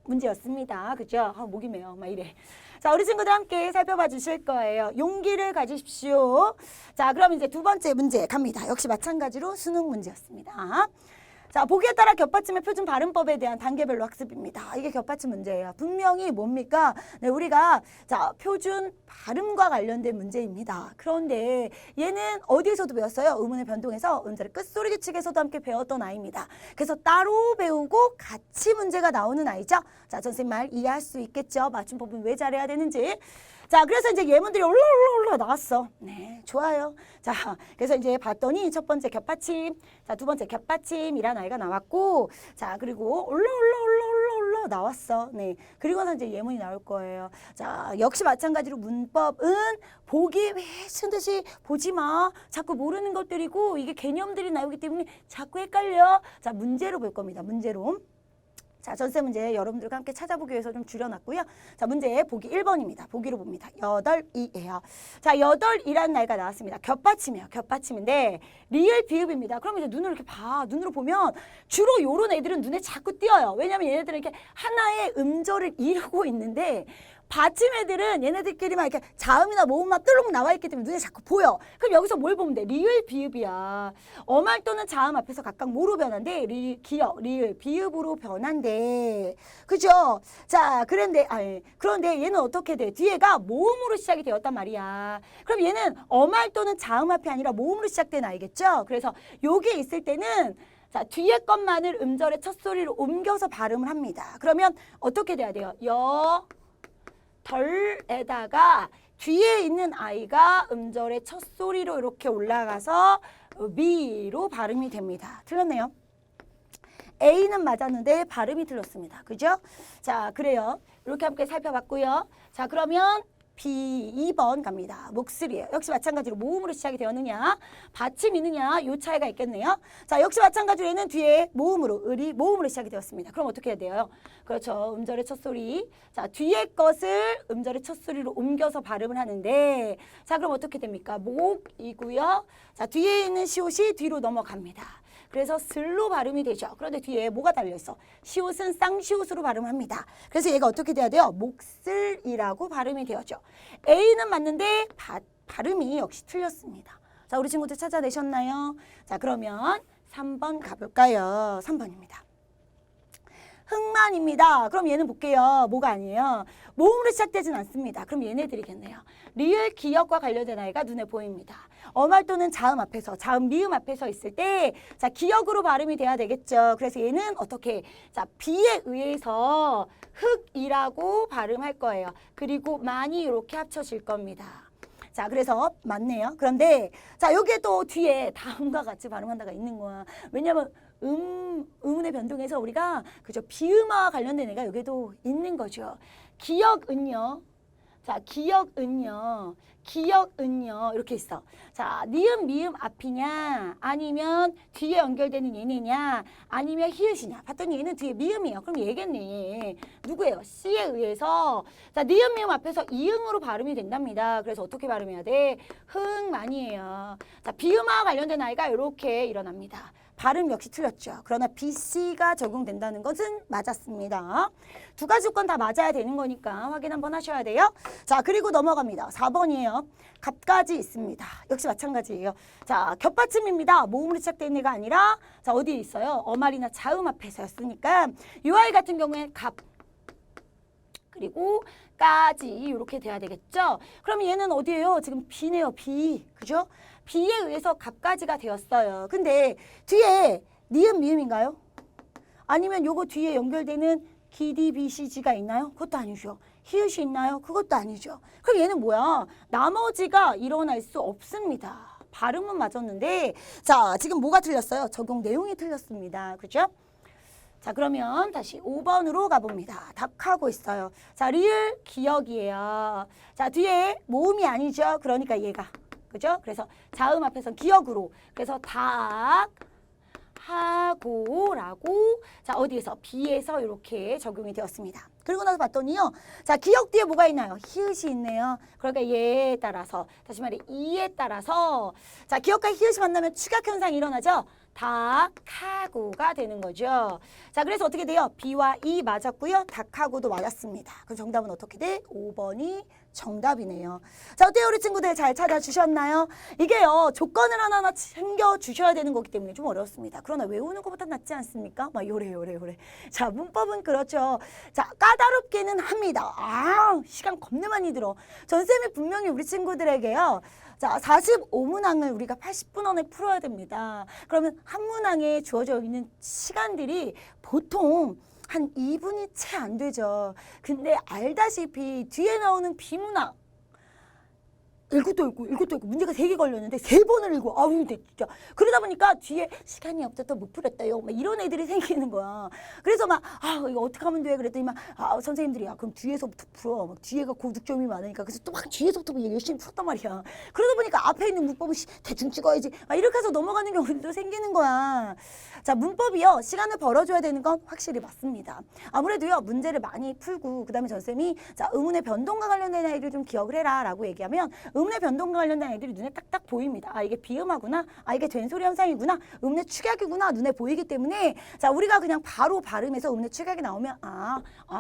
Speaker 1: 문제였습니다. 그죠? 목이 메요. 막 이래. 자, 우리 친구들 함께 살펴봐 주실 거예요. 용기를 가지십시오. 자, 그럼 이제 두 번째 문제 갑니다. 역시 마찬가지로 수능 문제였습니다. 자, 보기에 따라 겹받침의 표준 발음법에 대한 단계별로 학습입니다. 이게 겹받침 문제예요. 분명히 뭡니까? 네, 우리가 자, 표준 발음과 관련된 문제입니다. 그런데 얘는 어디에서도 배웠어요? 의문의 변동에서 음절의 끝소리 규칙에서도 함께 배웠던 아이입니다. 그래서 따로 배우고 같이 문제가 나오는 아이죠. 자, 선생님 말 이해할 수 있겠죠? 맞춤법은 왜 잘해야 되는지. 자, 그래서 이제 예문들이 올라 나왔어. 네, 좋아요. 자, 그래서 이제 봤더니 첫 번째 겹받침, 자, 두 번째 겹받침이란 아이가 나왔고, 자, 그리고 올라 나왔어. 네, 그리고는 이제 예문이 나올 거예요. 자, 역시 마찬가지로 문법은 보기 외친 듯이 보지 마. 자꾸 모르는 것들이고 이게 개념들이 나오기 때문에 자꾸 헷갈려. 자, 문제로 볼 겁니다. 문제로. 자, 전세 문제 여러분들과 함께 찾아보기 위해서 좀 줄여놨고요. 자, 문제 보기 1번입니다. 보기로 봅니다. 8이에요. 자, 8이라는 날가 나왔습니다. 겹받침이에요. 겹받침인데 리을 비읍입니다. 그럼 이제 눈으로 이렇게 봐. 눈으로 보면 주로 요런 애들은 눈에 자꾸 띄어요. 왜냐면 얘네들은 이렇게 하나의 음절을 이루고 있는데 받침 애들은 얘네들끼리만 이렇게 자음이나 모음만 뜰록 나와 있기 때문에 눈에 자꾸 보여. 그럼 여기서 뭘 보면 돼? 리을, 비읍이야. 어말 또는 자음 앞에서 각각 뭐로 변한대? 기역, 리을, 비읍으로 변한대. 그죠? 자, 그런데 얘는 어떻게 돼? 뒤에가 모음으로 시작이 되었단 말이야. 그럼 얘는 어말 또는 자음 앞이 아니라 모음으로 시작된 아이겠죠? 그래서 여기에 있을 때는 자, 뒤에 것만을 음절의 첫 소리로 옮겨서 발음을 합니다. 그러면 어떻게 돼야 돼요? 덜에다가 뒤에 있는 아이가 음절의 첫 소리로 이렇게 올라가서 미로 발음이 됩니다. 틀렸네요. A는 맞았는데 발음이 틀렸습니다. 그죠? 자, 그래요. 이렇게 함께 살펴봤고요. 자, 그러면 B 2번 갑니다. 목소리예요. 역시 마찬가지로 모음으로 시작이 되었느냐 받침이 있느냐 요 차이가 있겠네요. 자, 역시 마찬가지로 얘는 뒤에 모음으로 모음으로 시작이 되었습니다. 그럼 어떻게 해야 돼요? 그렇죠. 음절의 첫 소리. 자, 뒤에 것을 음절의 첫 소리로 옮겨서 발음을 하는데 자, 그럼 어떻게 됩니까? 목이고요. 자, 뒤에 있는 시옷이 뒤로 넘어갑니다. 그래서 슬로 발음이 되죠. 그런데 뒤에 뭐가 달려있어? 시옷은 쌍시옷으로 발음합니다. 그래서 얘가 어떻게 돼야 돼요? 목슬이라고 발음이 되어죠. A는 맞는데 발음이 역시 틀렸습니다. 자, 우리 친구들 찾아내셨나요? 자, 그러면 3번 가볼까요? 3번입니다. 흑마 아닙니다. 그럼 얘는 볼게요. 뭐가 아니에요? 모음으로 시작되진 않습니다. 그럼 얘네들이겠네요. 리을, 기역과 관련된 아이가 눈에 보입니다. 어말 또는 자음 앞에서, 자음, 미음 앞에서 있을 때, 자, 기역으로 발음이 돼야 되겠죠. 그래서 얘는 어떻게, 자, 비에 의해서 흑이라고 발음할 거예요. 그리고 많이 이렇게 합쳐질 겁니다. 자, 그래서 맞네요. 그런데, 자, 여기에 또 뒤에 다음과 같이 발음한다가 있는 거야. 왜냐면, 음운의 변동에서 우리가, 그죠, 비음화와 관련된 애가 여기도 있는 거죠. 기역은요. 자, 기역은요. 이렇게 있어. 자, 니은, 미음 앞이냐, 아니면 뒤에 연결되는 얘네냐, 아니면 히읗이냐. 봤더니 얘는 뒤에 미음이에요. 그럼 얘겠네. 누구예요? C에 의해서. 자, 니은, 미음 앞에서 이응으로 발음이 된답니다. 그래서 어떻게 발음해야 돼? 흥만이에요. 자, 비음화와 관련된 아이가 이렇게 일어납니다. 발음 역시 틀렸죠. 그러나 BC가 적용된다는 것은 맞았습니다. 두 가지 조건 다 맞아야 되는 거니까 확인 한번 하셔야 돼요. 자, 그리고 넘어갑니다. 4번이에요. 값까지 있습니다. 역시 마찬가지예요. 자, 겹받침입니다. 모음으로 시작된 애가 아니라 자, 어디에 있어요? 어말이나 자음 앞에서였으니까 이 아이 같은 경우에 값 그리고 까지 이렇게 돼야 되겠죠. 그럼 얘는 어디예요? 지금 B네요. B. 그죠? B에 의해서 값까지가 되었어요. 근데 뒤에 니은 미음인가요? 아니면 요거 뒤에 연결되는 GDBCG가 있나요? 그것도 아니죠. 히읗이 있나요? 그것도 아니죠. 그럼 얘는 뭐야? 나머지가 일어날 수 없습니다. 발음은 맞았는데 자, 지금 뭐가 틀렸어요? 적용 내용이 틀렸습니다. 그죠? 자, 그러면 다시 5번으로 가봅니다. 닭하고 있어요. 자, 리을 기역이에요. 자, 뒤에 모음이 아니죠. 그러니까 얘가. 그죠? 그래서 자음 앞에서는 기역으로. 그래서 닭, 하고라고 자, 어디에서? B에서 이렇게 적용이 되었습니다. 그리고 나서 봤더니요. 자, 기역 뒤에 뭐가 있나요? 히읗이 있네요. 그러니까 얘에 따라서 다시 말해 이에 따라서 자, 기역과 히읗이 만나면 축약 현상이 일어나죠. 닭하고가 되는 거죠. 자, 그래서 어떻게 돼요? B와 E 맞았고요. 닭하고도 맞았습니다. 그럼 정답은 어떻게 돼? 5번이 정답이네요. 자, 어때요? 우리 친구들 잘 찾아주셨나요? 이게요. 조건을 하나하나 챙겨주셔야 되는 거기 때문에 좀 어렵습니다. 그러나 외우는 것보다 낫지 않습니까? 막 요래. 자, 문법은 그렇죠. 자, 까다롭게는 합니다. 시간 겁나 많이 들어. 전쌤이 분명히 우리 친구들에게요. 자, 45문항을 우리가 80분 안에 풀어야 됩니다. 그러면 한 문항에 주어져 있는 시간들이 보통 한 2분이 채 안 되죠. 근데 알다시피 뒤에 나오는 비문학 읽고 또 읽고 문제가 3개 걸렸는데 3번을 읽고 아우 근데 진짜 그러다 보니까 뒤에 시간이 없어서 못 풀었다요 막 이런 애들이 생기는 거야. 그래서 막 이거 어떻게 하면 돼 그랬더니 막 선생님들이 그럼 뒤에서부터 풀어 막 뒤에가 고득점이 많으니까 그래서 또 막 뒤에서부터 열심히 풀었단 말이야. 그러다 보니까 앞에 있는 문법은 대충 찍어야지 막 이렇게 해서 넘어가는 경우도 생기는 거야. 자, 문법이요 시간을 벌어줘야 되는 건 확실히 맞습니다. 아무래도요 문제를 많이 풀고 그다음에 전쌤이 자 음운의 변동과 관련된 아이들 좀 기억을 해라 라고 얘기하면 음의 변동과 관련된 아이들이 눈에 딱딱 보입니다. 이게 비음하구나. 이게 된소리 현상이구나. 음의 축약이구나. 눈에 보이기 때문에 자 우리가 그냥 바로 발음해서 음의 축약이 나오면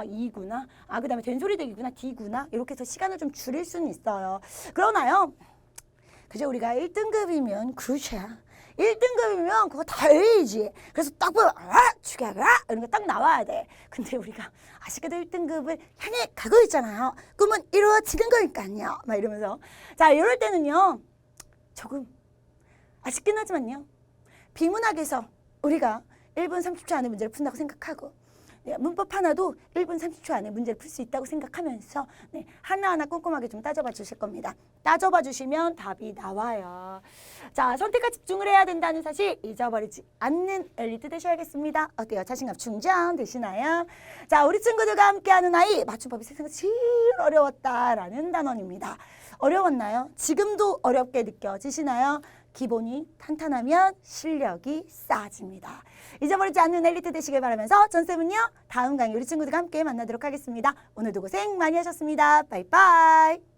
Speaker 1: 이구나. 그다음에 된소리되기구나. D구나. 이렇게 해서 시간을 좀 줄일 수는 있어요. 그러나요. 그죠? 우리가 1등급이면 그렇죠. 1등급이면 그거 다 알지. 그래서 딱 보면 축약 이런 거 딱 나와야 돼. 근데 우리가 아쉽게도 1등급을 향해 가고 있잖아요. 그러면 이루어지는 거니까요. 막 이러면서 자 이럴 때는요. 조금 아쉽긴 하지만요. 비문학에서 우리가 1분 30초 안에 문제를 푼다고 생각하고 문법 하나도 1분 30초 안에 문제를 풀 수 있다고 생각하면서 하나하나 꼼꼼하게 좀 따져봐 주실 겁니다. 따져봐 주시면 답이 나와요. 자, 선택과 집중을 해야 된다는 사실 잊어버리지 않는 엘리트 되셔야겠습니다. 어때요? 자신감 충전 되시나요? 자, 우리 친구들과 함께하는 아이 맞춤법이 세상에서 제일 어려웠다라는 단원입니다. 어려웠나요? 지금도 어렵게 느껴지시나요? 기본이 탄탄하면 실력이 쌓아집니다. 잊어버리지 않는 엘리트 되시길 바라면서 전쌤은요. 다음 강의 우리 친구들과 함께 만나도록 하겠습니다. 오늘도 고생 많이 하셨습니다. 바이바이.